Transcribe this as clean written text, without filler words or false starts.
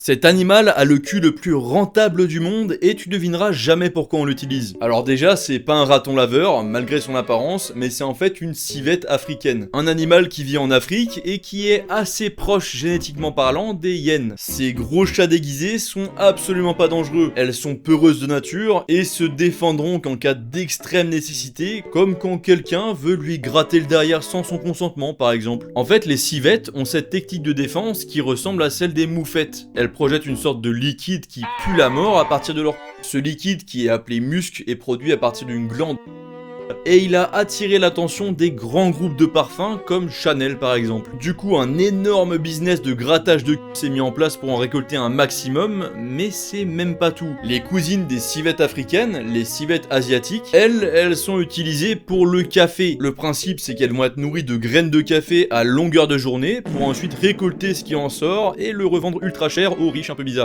Cet animal a le cul le plus rentable du monde et tu devineras jamais pourquoi on l'utilise. Alors déjà, c'est pas un raton laveur, malgré son apparence, mais c'est en fait une civette africaine. Un animal qui vit en Afrique et qui est assez proche génétiquement parlant des hyènes. Ces gros chats déguisés sont absolument pas dangereux. Elles sont peureuses de nature et se défendront qu'en cas d'extrême nécessité, comme quand quelqu'un veut lui gratter le derrière sans son consentement par exemple. En fait, les civettes ont cette technique de défense qui ressemble à celle des moufettes. Elles projettent une sorte de liquide qui pue la mort à partir de leur... Ce liquide, qui est appelé musc, est produit à partir d'une glande. Et il a attiré l'attention des grands groupes de parfums comme Chanel par exemple. Du coup, un énorme business de grattage de s'est mis en place pour en récolter un maximum, mais c'est même pas tout. Les cousines des civettes africaines, les civettes asiatiques, elles sont utilisées pour le café. Le principe, c'est qu'elles vont être nourries de graines de café à longueur de journée pour ensuite récolter ce qui en sort et le revendre ultra cher aux riches un peu bizarres.